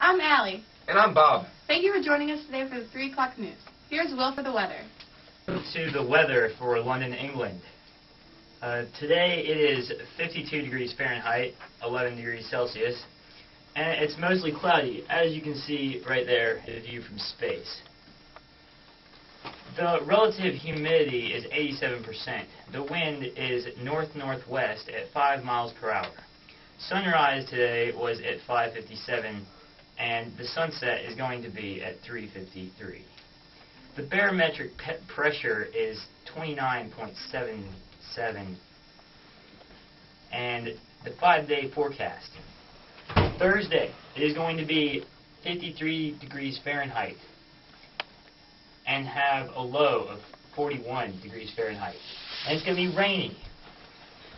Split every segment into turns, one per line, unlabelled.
I'm Allie.
And I'm Bob.
Thank you for joining us today for the 3 o'clock news. Here's Will for the weather.
To the weather for London, England. Today it is 52 degrees Fahrenheit, 11 degrees Celsius, and it's mostly cloudy, as you can see right there in the view from space. The relative humidity is 87%. The wind is north-northwest at 5 miles per hour. Sunrise today was at 5:57, and the sunset is going to be at 3:53. The barometric pressure is 29.77, and the 5-day forecast. Thursday is going to be 53 degrees Fahrenheit and have a low of 41 degrees Fahrenheit. And it's going to be rainy.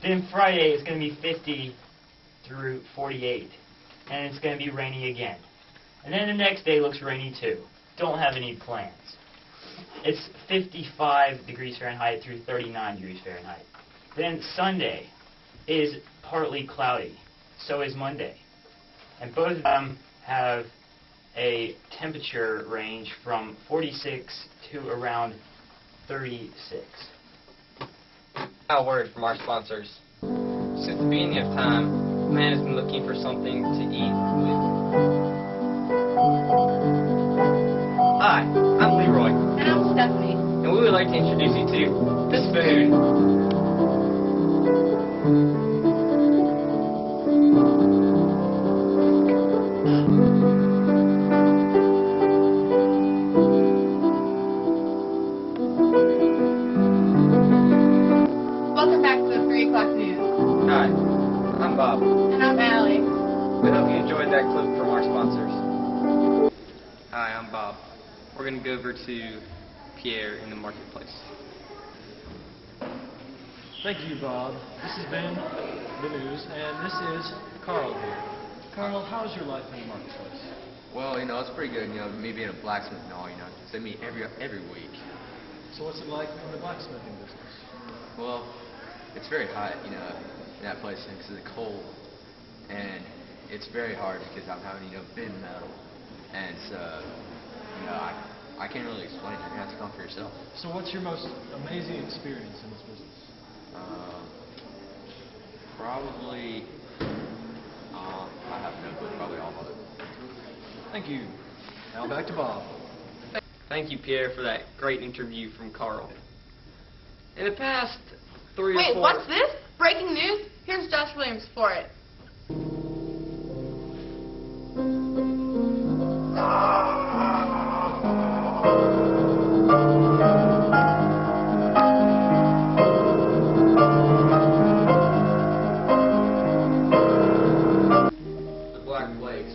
Then Friday is going to be 50 through 48, and it's going to be rainy again. And then the next day looks rainy too. Don't have any plans. It's 55 degrees Fahrenheit through 39 degrees Fahrenheit. Then Sunday is partly cloudy. So is Monday. And both of them have a temperature range from 46 to around 36.
A word from our sponsors. Since the beginning of time, man has been looking for something to eat with. Hi, I'm Leroy.
And I'm Stephanie.
And we would like to introduce you to the spoon.
Welcome back to the 3 o'clock news.
Hi, I'm Bob.
And I'm Allie.
We hope you enjoyed that clip from our sponsors. Hi, I'm Bob. We're going to go over to Pierre in the marketplace.
Thank you, Bob. This has been the news, and this is Carl here. Carl, how's your life in the marketplace?
Well, it's pretty good, me being a blacksmith and all, they meet every week.
So what's it like in the blacksmithing business?
Well, it's very hot, in that place because of the cold, and it's very hard because I'm having, bend metal, and so, I can't really explain it. You're going to have to come for yourself.
So what's your most amazing experience in this business?
Probably, I have no clue, probably all of it.
Thank you. Now back to Bob.
Thank you, Pierre, for that great interview from Carl. In the past 3 or 4...
Wait, what's this? Breaking news? Here's Josh Williams for it.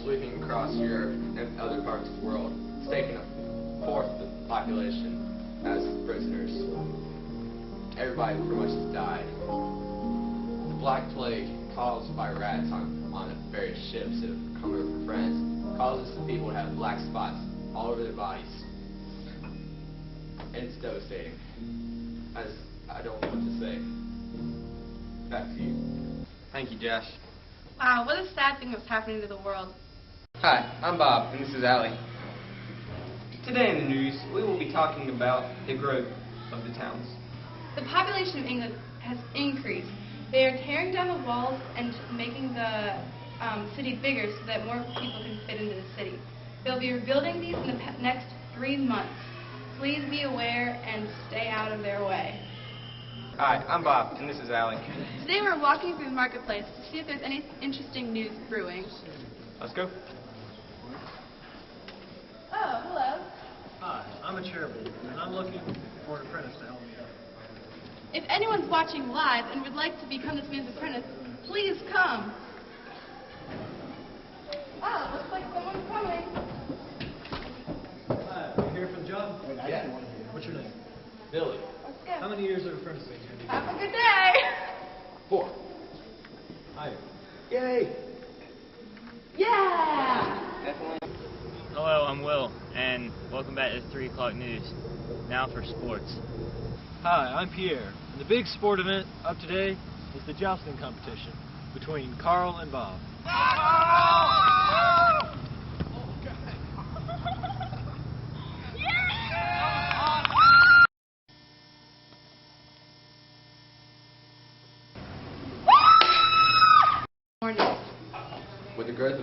Sweeping across Europe and other parts of the world. It's taken a fourth of the population as prisoners. Everybody pretty much has died. The Black Plague, caused by rats on the various ships that have come over from France, causes the people to have black spots all over their bodies. And it's devastating. I don't know what to say. Back to you.
Thank you, Josh.
Wow, what a sad thing that's happening to the world.
Hi, I'm Bob, and this is Allie. Today in the news, we will be talking about the growth of the towns.
The population of England has increased. They are tearing down the walls and making the city bigger so that more people can fit into the city. They'll be rebuilding these in the next 3 months. Please be aware and stay out of their way.
Hi, I'm Bob, and this is Allie.
Today we're walking through the marketplace to see if there's any interesting news brewing.
Let's go.
Oh, hello.
Hi, I'm a chairman, and I'm looking for an apprentice to help me out.
If anyone's watching live and would like to become this man's apprentice, please come. Oh, looks like someone's coming.
Hi, are you here for the job?
Yeah.
What's your name?
Billy.
Let's go.
How many years of apprenticing have you
Have a good day.
4.
Hi.
Yay!
Yeah.
Hello, I'm Will, and welcome back to the 3 o'clock news. Now for sports.
Hi, I'm Pierre, and the big sport event of today is the jousting competition between Carl and Bob.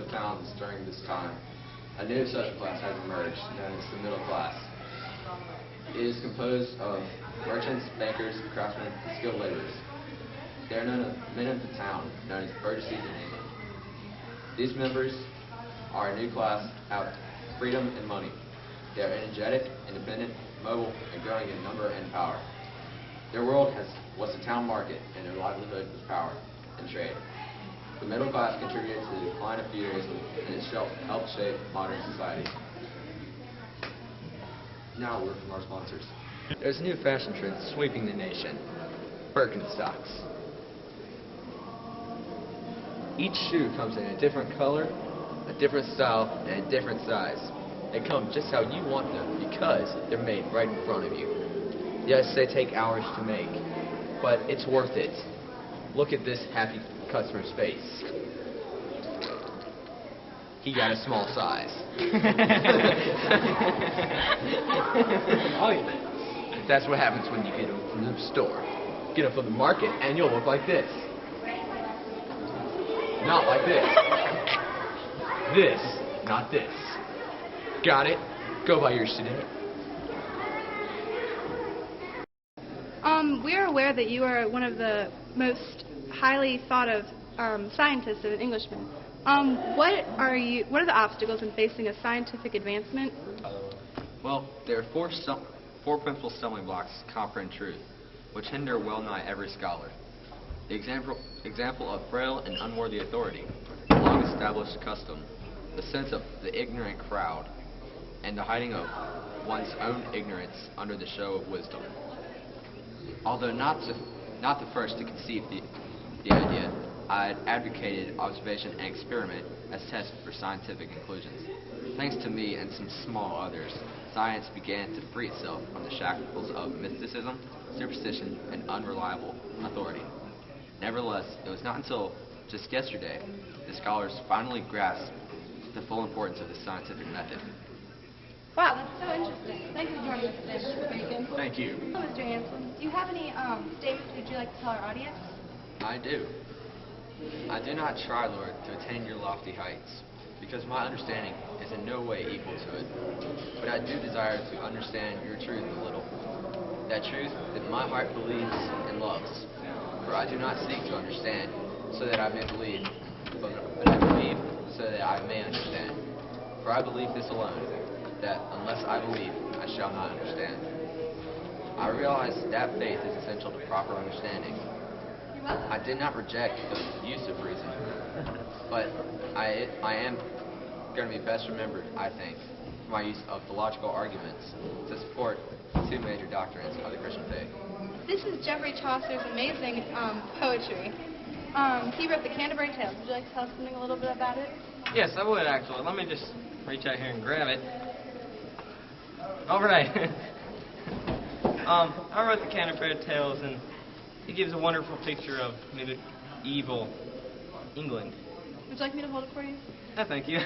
the towns during this time, a new social class has emerged, known as the middle class. It is composed of merchants, bankers, craftsmen, and skilled laborers. They are known as men of the town, known as burgesses in England. These members are a new class out freedom and money. They are energetic, independent, mobile, and growing in number and power. Their world was the town market, and their livelihood was power and trade. The middle class contributed to the decline of feudalism, and it helped shape modern society. Now a word from our sponsors. There's a new fashion trend sweeping the nation: Birkenstocks. Each shoe comes in a different color, a different style, and a different size. They come just how you want them because they're made right in front of you. Yes, they take hours to make, but it's worth it. Look at this happy customer's face. He got a small size.
Oh, yeah.
That's what happens when you get them from the store. Get them from the market and you'll look like this. Not like this. This, not this. Got it? Go buy yours today.
We are aware that you are one of the most highly thought of scientists and Englishmen. What are the obstacles in facing a scientific advancement?
Well, there are four principal stumbling blocks to comprehend truth, which hinder well-nigh every scholar. The example of frail and unworthy authority, long-established custom, the sense of the ignorant crowd, and the hiding of one's own ignorance under the show of wisdom. Although not the first to conceive the idea, I had advocated observation and experiment as tests for scientific conclusions. Thanks to me and some small others, science began to free itself from the shackles of mysticism, superstition, and unreliable authority. Nevertheless, it was not until just yesterday the scholars finally grasped the full importance of the scientific method.
Wow, that's so interesting. Thank you for joining us today, Mr. Bacon.
Thank you.
Hello, Mr. Hanson. Do you have any statements would you like to tell our audience?
I do. I do not try, Lord, to attain your lofty heights, because my understanding is in no way equal to it. But I do desire to understand your truth a little, that truth that my heart believes and loves. For I do not seek to understand so that I may believe, but I believe so that I may understand. For I believe this alone, that unless I believe, I shall not understand. I realize that faith is essential to proper understanding. I did not reject the use of reason, but I am going to be best remembered, I think, for my use of theological arguments to support two major doctrines of the Christian faith.
This is Geoffrey Chaucer's amazing poetry. He wrote the Canterbury Tales. Would you like to tell us something a little bit about it?
Yes, I would actually. Let me just reach out here and grab it. All right. I wrote the Canterbury Tales, and it gives a wonderful picture of medieval England.
Would you like me to hold it for you?
No, thank you. I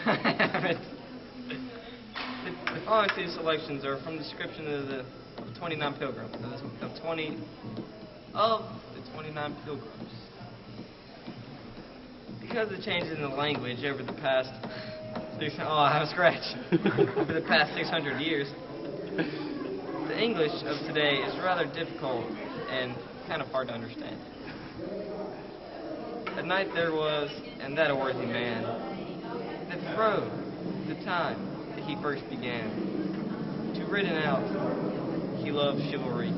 have it. The following two selections are from the description of the 29 pilgrims. Of the 29 pilgrims. Because of the changes in the language over the past I have a scratch. Over the past 600 years, the English of today is rather difficult and kind of hard to understand. At night there was, and that a worthy man, that fro the time that he first began to written out he loved chivalry,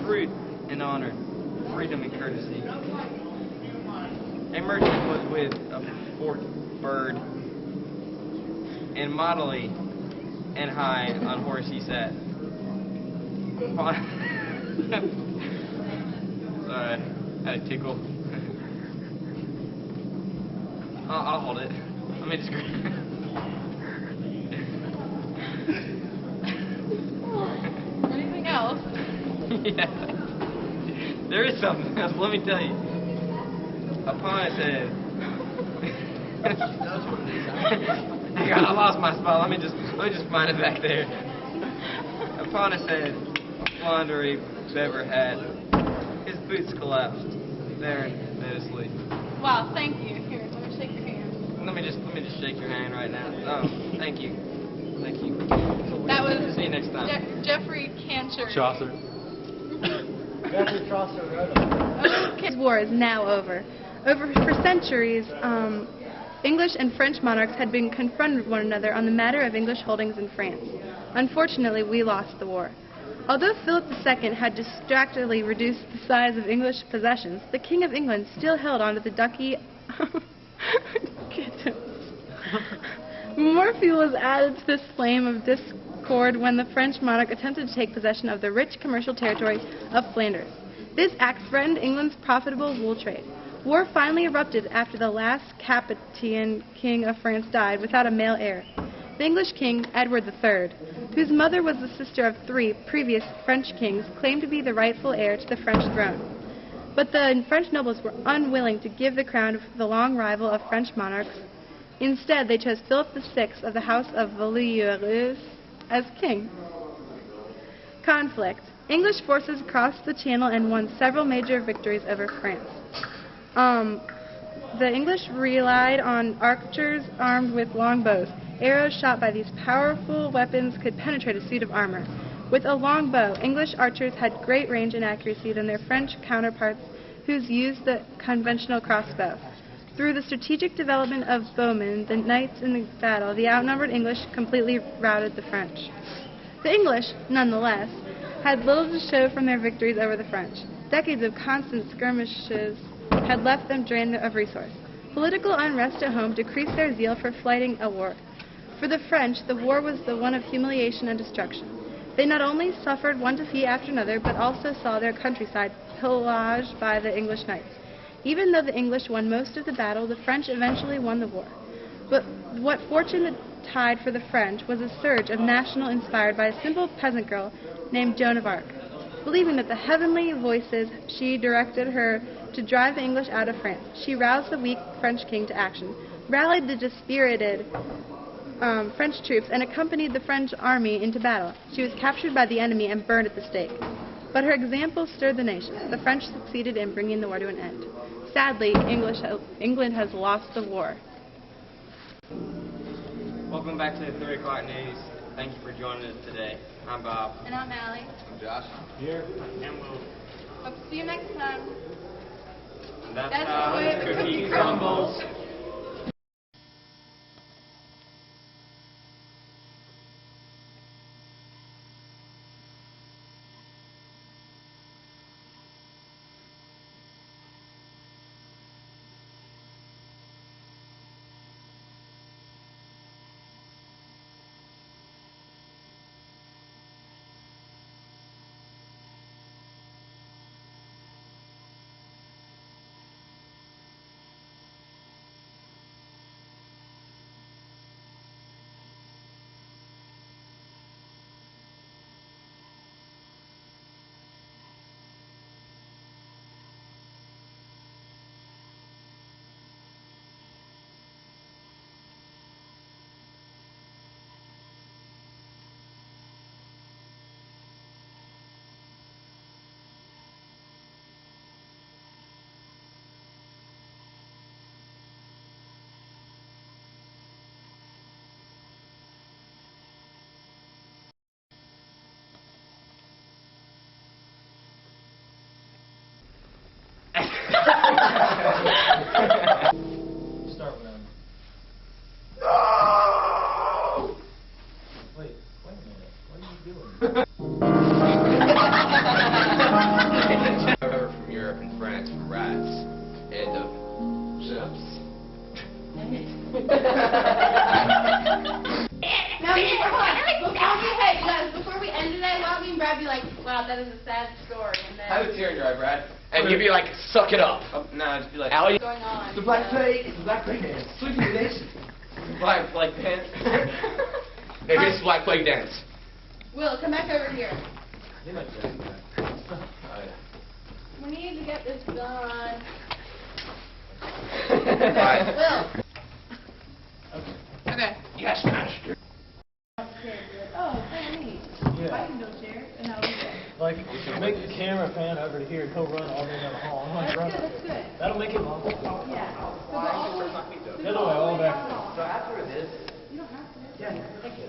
truth and honor, freedom and courtesy. A merchant was with a forked bird, and motley and high on horse he sat. Sorry, I had a tickle. I'll hold it. Let me just
Anything else?
Yeah. There is something else, let me tell you. Upon his head. Hang on, I lost my spot. Let me just find it back there. Upon his head, floundery beaver hat. His boots collapsed. There and asleep.
Wow, thank you. Here, let me shake your hand.
just shake your hand right now. Oh, thank you. Thank you.
That was
See you next time.
Jeffrey Cantor.
Chaucer. Jeffrey Chaucer wrote it.
This war is now over. For centuries, English and French monarchs had been confronted with one another on the matter of English holdings in France. Unfortunately, we lost the war. Although Philip II had distractedly reduced the size of English possessions, the King of England still held on to the Duchy of More fuel was added to this flame of discord when the French monarch attempted to take possession of the rich commercial territory of Flanders. This act threatened England's profitable wool trade. War finally erupted after the last Capetian king of France died without a male heir. The English king, Edward III, whose mother was the sister of 3 previous French kings, claimed to be the rightful heir to the French throne. But the French nobles were unwilling to give the crown to the long rival of French monarchs. Instead, they chose Philip VI of the House of Valois as king. Conflict. English forces crossed the Channel and won several major victories over France. The English relied on archers armed with long bows. Arrows shot by these powerful weapons could penetrate a suit of armor. With a long bow, English archers had great range and accuracy than their French counterparts, whose used the conventional crossbow. Through the strategic development of bowmen, the knights in the battle, the outnumbered English completely routed the French. The English, nonetheless, had little to show from their victories over the French. Decades of constant skirmishes had left them drained of resource. Political unrest at home decreased their zeal for fighting a war. For the French, the war was the one of humiliation and destruction. They not only suffered one defeat after another, but also saw their countryside pillaged by the English knights. Even though the English won most of the battle, the French eventually won the war. But what fortune tied for the French was a surge of national inspired by a simple peasant girl named Joan of Arc. Believing that the heavenly voices she directed her to drive the English out of France, she roused the weak French king to action, rallied the dispirited French troops, and accompanied the French army into battle. She was captured by the enemy and burned at the stake. But her example stirred the nation. The French succeeded in bringing the war to an end. Sadly, England has lost the war.
Welcome back to the 3 o'clock news. Thank you for joining us today. I'm Bob.
And I'm Allie.
I'm Josh.
Here.
And we'll
Hope to see you next time.
And that's
That's
how
the way
the
the
cookie
cookie
crumbles.
Start with them. Wait a minute. What are you doing?
Over from Europe and France for rats and chips.
Now, before we end today, why don't me and Brad be like, wow, that is a sad story, and then
Have a tear in your eye, Brad. And you'd be like, suck it up.
Oh, no, just be like,
Allie.
what's going on?
The Black Plague. It's the Black Plague dance. Sweeping the nation.
Black dance.
Maybe it's the Black Plague dance.
Will, come back over here.
You like that.
Oh, yeah.
We need to get this done.
Alright.
Will.
Okay.
Okay.
Yes, master.
Oh, very neat.
Yeah.
I can build chairs, and I'll do that.
Like, make the camera pan over to here and he'll run all the way down the hall. I'm like,
That's
run
good,
up
that's
there.
good.
That'll make it long.
Yeah. So
The other way, all back there.
is?
You don't have to.
Yeah, thank you.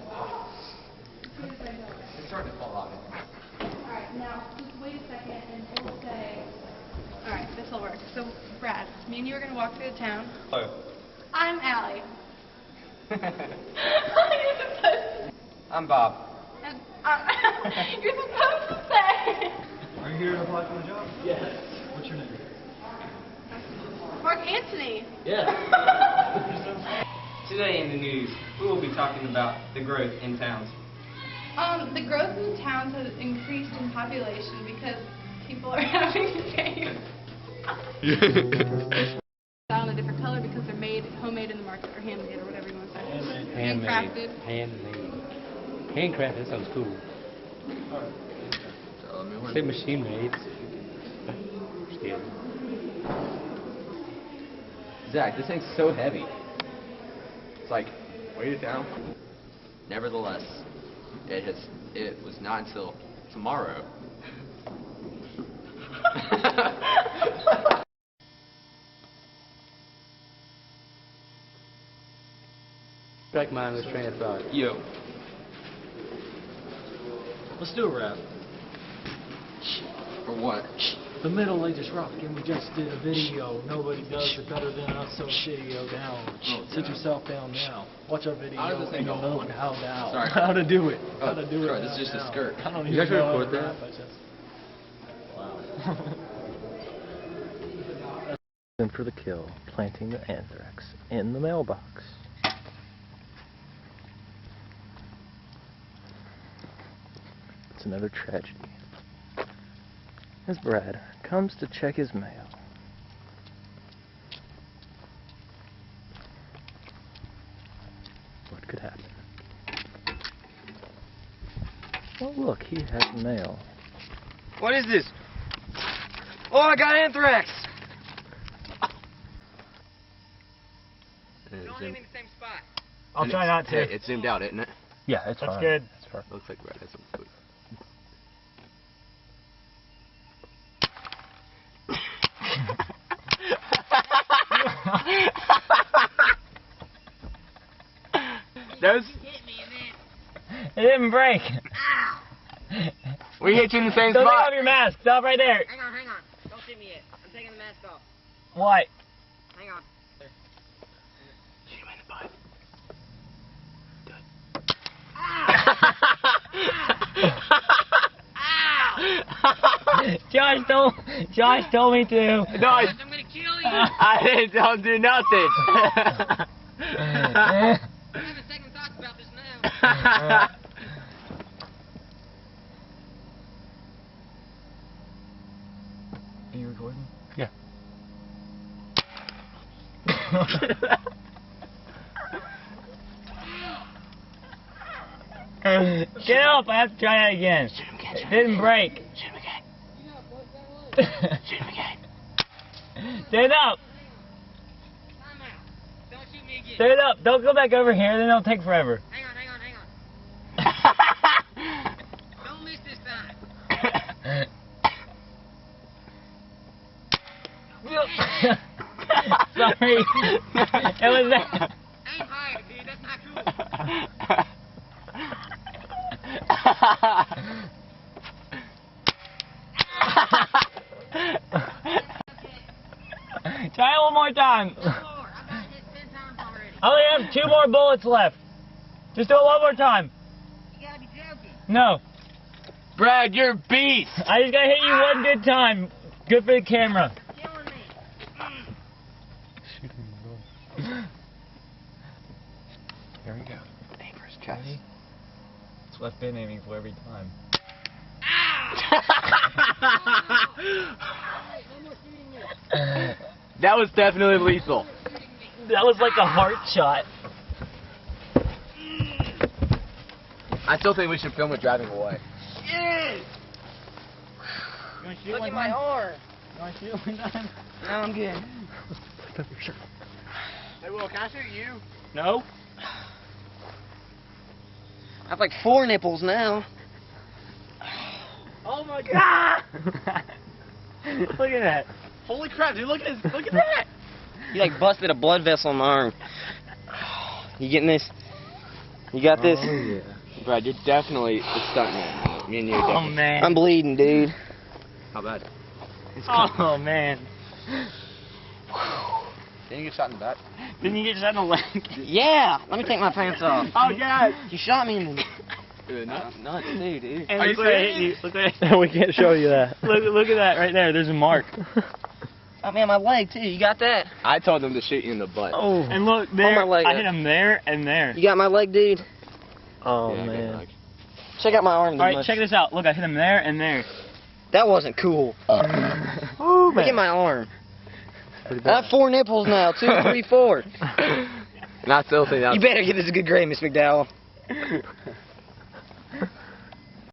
It's starting to fall off.
Alright, now just wait a second and we'll say... Alright, this will work. So, Brad, me and you are going to walk through the town.
Hello.
I'm Allie.
I'm Bob.
And, you're supposed to say...
Are you here to apply for the job?
Yes.
What's your name?
Mark Anthony.
Yes.
Today in the news, we will be talking about the growth in towns.
The growth in the towns has increased in population because people are having babies. On a different color because they're made, homemade in the market, or handmade, or whatever you want to say. Handcrafted.
Handmade. Handcrafted, that sounds cool. Say machine made. Still.
Zach, this thing's so heavy. It's like, weight it down. Nevertheless, it was not until tomorrow.
Strike mine with train of thought.
Yo.
Let's do a rap.
For what?
The Middle Ages rock, and we just did a video. Nobody does it better than us, so video down. Sit yourself down now. Watch our video,
How does this thing
and you'll
go
know
on?
how now.
Sorry.
How to do it. How
Oh,
to do
sorry,
it.
this is just a
now.
skirt.
I don't
You
even
guys
know how
record
to
that?
rap, I just...
And for the kill, planting the anthrax in the mailbox. It's another tragedy. As Brad comes to check his mail. What could happen? Oh look, he has mail.
What is this? Oh, I got anthrax! Don't leave me in the same spot.
I'll try not to.
Hey, it's zoomed out, isn't it?
Yeah, it's
That's
fine.
good.
It's perfect.
Looks like Brad has some food.
Those. It didn't break.
We hit you in the same
Don't take
spot.
off your mask. Stop right there.
Hang on. Don't shoot me yet. I'm taking the mask off.
What?
Hang on.
Shoot him in the butt.
Josh told me to.
No,
I'm gonna kill you.
I didn't. Don't do nothing.
I'm having second thoughts about this now.
Are you recording?
Yeah.
Get up! I have to try that again. It didn't break.
Shoot him again. Shoot him again.
Stand up!
Time out. Don't shoot me again.
Stand up! Don't go back over here, then it'll take forever.
Hang on. Don't miss this time.
Sorry. It was that.
Aim higher, dude. That's not cool.
Try it one more time.
One more. I've got hit 10 times already.
I only have 2 more bullets left. Just do it one more time.
You gotta be joking.
No.
Brad, you're a beast.
I just gotta hit you one good time. Good for the camera.
Killing me.
Here we go.
Aim for his chest.
That's what I've been aiming for every time.
That was definitely lethal.
That was like a heart shot.
I still think we should film it driving away.
Look at my arm.
No, I'm good.
Hey, Will, can I shoot you?
No.
I have like 4 nipples now.
Oh my god! Look at that.
Holy crap, dude, look at that!
You like busted a blood vessel in my arm.
You getting this? You got this?
Oh, yeah.
Brad, you're definitely the stuntman. Me and you.
Oh
definitely.
man.
I'm bleeding, dude.
How bad?
Oh man.
Didn't you get shot in the back?
Didn't you get shot in the leg?
Yeah. Let me take my pants off.
Oh god.
You shot me in the
Dude, nuts.
nuts, dude.
And
Are
look
you
where I hit
serious?
you. Look where I
We can't show you that.
look at that right there. There's a mark.
Oh man, my leg too. You got that?
I told them to shoot you in the butt.
Oh.
And look there.
my leg
I
up.
hit him there and there.
You got my leg, dude?
Oh,
Yeah, I got
man.
like-
Check out my arm.
All right, check this out. Look, I hit him there and there.
That wasn't cool.
Oh
Look at my arm.
Pretty
I
bad.
have 4 nipples now. 2, 3, 4.
Not filthy.
You better give this a good grade, Miss McDowell.